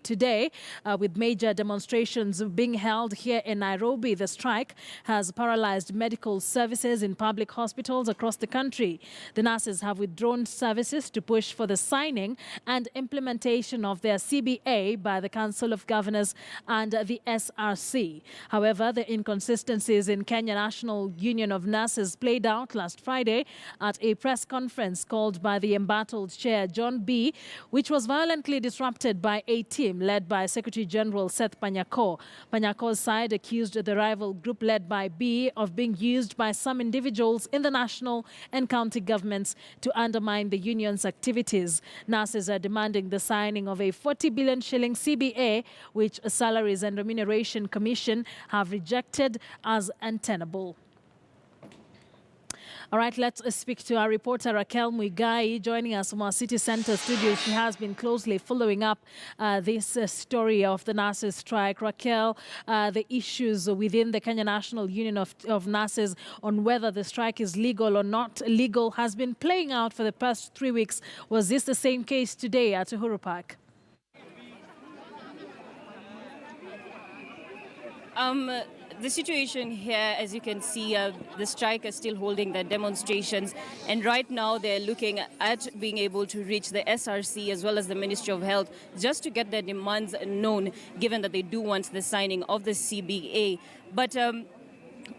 today, with major demonstrations being held here in Nairobi. The strike has paralyzed medical services in public hospitals across the country. The nurses have withdrawn services to push for the signing and implementation of their CBA by the Council of Governors and the SRC. However, the inconsistencies in Kenya National Union of Nurses played out last Friday at a press conference called by the embattled chair John B., which was violently disrupted by a team led by Secretary General Seth Panyako. Panyako's side accused the rival group led by B of being used by some individuals in the national and county governments to undermine the union's activities. Nurses are demanding the signing of a 40 billion shilling CBA, which Salaries and Remuneration Commission have rejected as untenable. All right, let's speak to our reporter Raquel Muigai joining us from our city center studio. She has been closely following up this story of the nurses' strike. Raquel, the issues within the Kenya National Union of Nurses on whether the strike is legal or not legal has been playing out for the past 3 weeks. Was this the same case today at Uhuru Park? The situation here, as you can see, the strike is still holding their demonstrations, and right now they're looking at being able to reach the SRC as well as the Ministry of Health just to get their demands known, given that they do want the signing of the CBA. But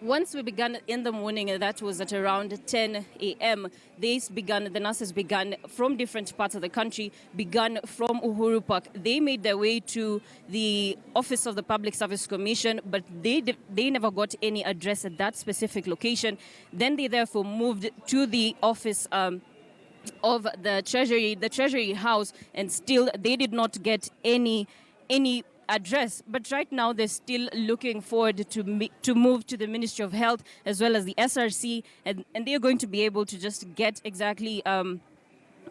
once we began in the morning, that was at around 10 a.m., the nurses began from different parts of the country, began from Uhuru Park. They made their way to the office of the Public Service Commission, but they never got any address at that specific location. Then they therefore moved to the office of the Treasury House, and still they did not get any address. But right now they're still looking forward to move to the Ministry of Health as well as the SRC, and they're going to be able to just get exactly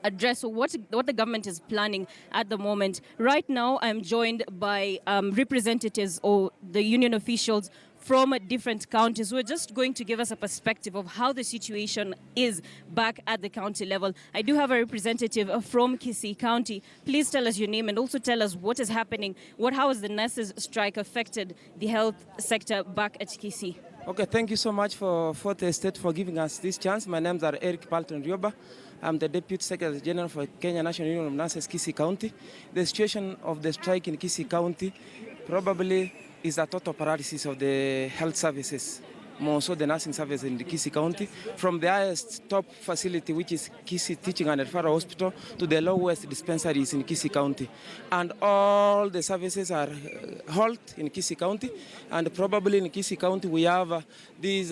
address what the government is planning at the moment. Right now I'm joined by representatives or the union officials from different counties who are just going to give us a perspective of how the situation is back at the county level. I do have a representative from Kisii County. Please tell us your name and also tell us what is happening. How has the nurses' strike affected the health sector back at Kisii? Okay, thank you so much for the state for giving us this chance. My names are Eric Palton Rioba. I'm the Deputy Secretary General for Kenya National Union of Nurses, Kisii County. The situation of the strike in Kisii County probably is a total paralysis of the health services, more so the nursing service in the Kisii County, from the highest top facility, which is Kisii Teaching and Referral Hospital, to the lowest dispensaries in Kisii County. And all the services are halt in Kisii County, and probably in Kisii County we have this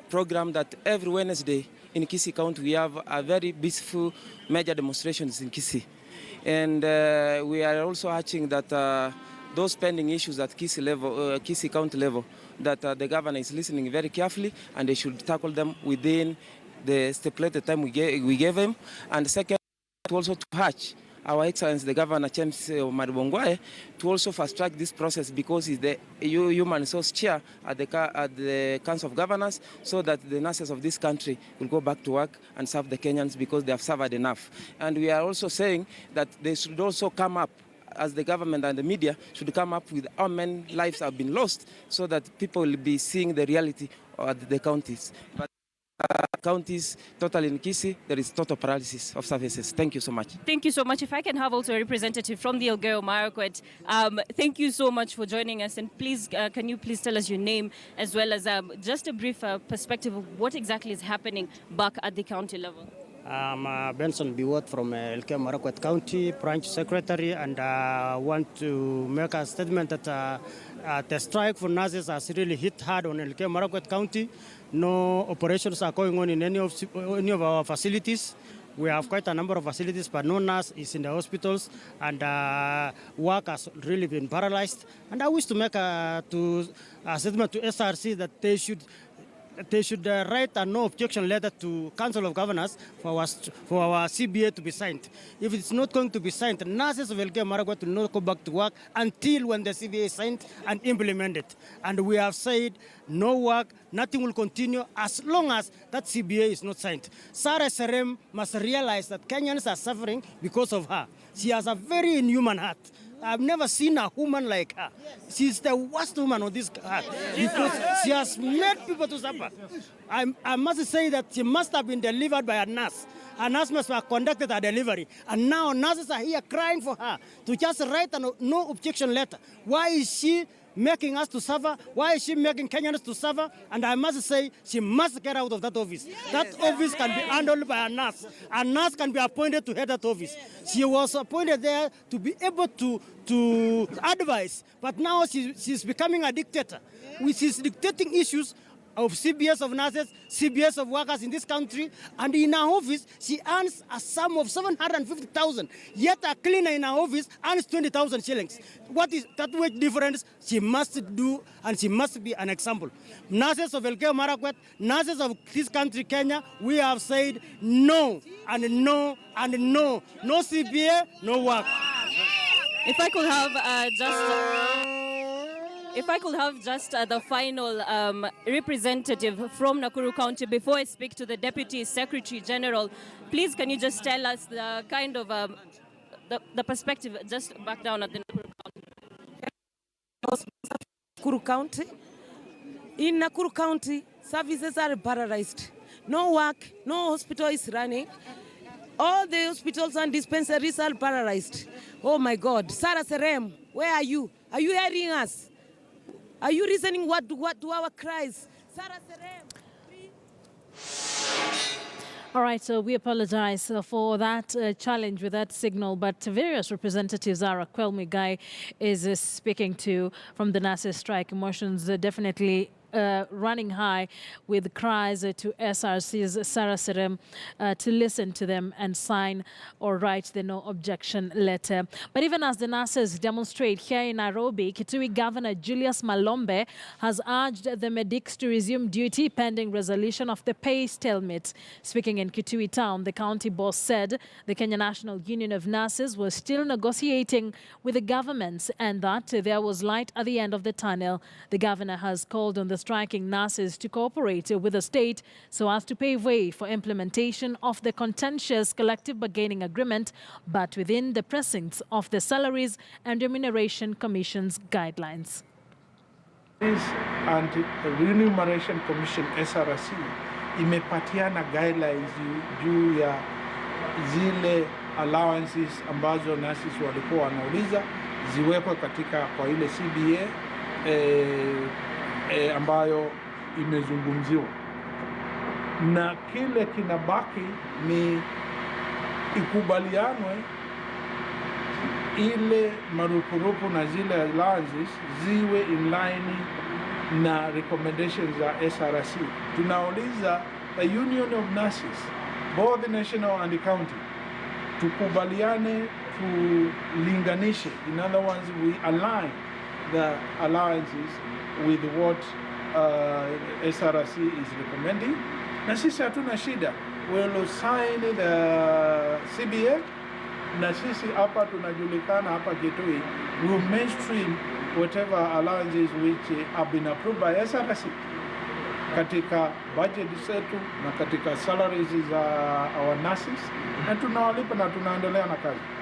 program that every Wednesday in Kisii County we have a very peaceful major demonstrations in Kisii. And we are also urging that those pending issues at Kisii County level, that the governor is listening very carefully, and they should tackle them within the stipulated time we gave him. And second, also to urge our Excellency, the Governor James Maribongwae, to also fast-track this process, because he's the human resource chair at the Council of Governors, so that the nurses of this country will go back to work and serve the Kenyans, because they have suffered enough. And we are also saying that they should also come up, as the government and the media should come up with how many lives have been lost, so that people will be seeing the reality of the counties. But counties, total in Kisii, there is total paralysis of services. Thank you so much. Thank you so much. If I can have also a representative from the Elgeyo Marakwet. Thank you so much for joining us, and please, can you please tell us your name as well as just a brief perspective of what exactly is happening back at the county level? I'm Benson Biwot from Elgeyo Marakwet County, Branch Secretary, and I want to make a statement that the strike for nurses has really hit hard on Elgeyo Marakwet County. No operations are going on in any of our facilities. We have quite a number of facilities, but no nurse is in the hospitals, and work has really been paralyzed. And I wish to make a statement to SRC that they should write a no objection letter to Council of Governors for our CBA to be signed. If it's not going to be signed, nurses of Elgeyo Marakwet will not go back to work until when the CBA is signed and implemented. And we have said no work, nothing will continue as long as that CBA is not signed. Sarah Serem must realize that Kenyans are suffering because of her. She has a very inhuman heart. I've never seen a woman like her. She's the worst woman on this earth because she has made people to suffer. I must say that she must have been delivered by a nurse. A nurse must have conducted her delivery. And now nurses are here crying for her to just write a no objection letter. Why is she making us to suffer? Why is she making Kenyans to suffer? And I must say, she must get out of that office. That office can be handled by a nurse. A nurse can be appointed to head that office. She was appointed there to be able to advise, but now she's becoming a dictator. She's dictating issues of CBS of nurses, CBS of workers in this country, and in her office, she earns a sum of 750,000. Yet a cleaner in her office earns 20,000 shillings. What is that wage difference? She must do, and she must be an example. Nurses of Elgeyo Marakwet, nurses of this country, Kenya, we have said no, and no, and no. No CBA, no work. If I could have just the final representative from Nakuru County before I speak to the Deputy Secretary General, please can you just tell us the kind of the perspective just back down at the Nakuru County. In Nakuru County, services are paralyzed. No work, no hospital is running. All the hospitals and dispensaries are paralyzed. Oh my God, Sarah Serem, where are you? Are you hearing us? Are you listening what to our cries? Sarah Serem, please. All right, so we apologize for that challenge with that signal, but various representatives Ara Kwelmigai is speaking to from the nurses strike. Emotions definitely running high with cries to SRC's Sarah Serem to listen to them and sign or write the no objection letter. But even as the nurses demonstrate here in Nairobi, Kitui Governor Julius Malombe has urged the medics to resume duty pending resolution of the pay stalemate. Speaking in Kitui town, the county boss said the Kenya National Union of Nurses was still negotiating with the governments and that there was light at the end of the tunnel. The governor has called on the striking nurses to cooperate with the state so as to pave way for implementation of the contentious collective bargaining agreement, but within the precincts of the Salaries and Remuneration Commission's guidelines. And the Remuneration Commission SRC imepatiana guidelines juu ya zile allowances ambazo nurses walikuwa wanauliza ziwekwe katika kwa ile CBA ambayo imezungumziwa, na kile kinabaki ni ikubalianwe ile marupurupu na zile allowances ziwe in line na recommendations za SRC. Tunauliza the Union of Nurses, both the national and the county, tukubaliane, tulinganishe. In other words, we align the allowances with what SRC is recommending. Na sisi hatuna shida. We'll sign the CBA. Na sisi hapa tunajulikana hapa Kitui. We'll mainstream whatever allowances which have been approved by SRC katika budget zetu na katika salaries za our nurses, na tunawalipa na tunaendelea na kazi.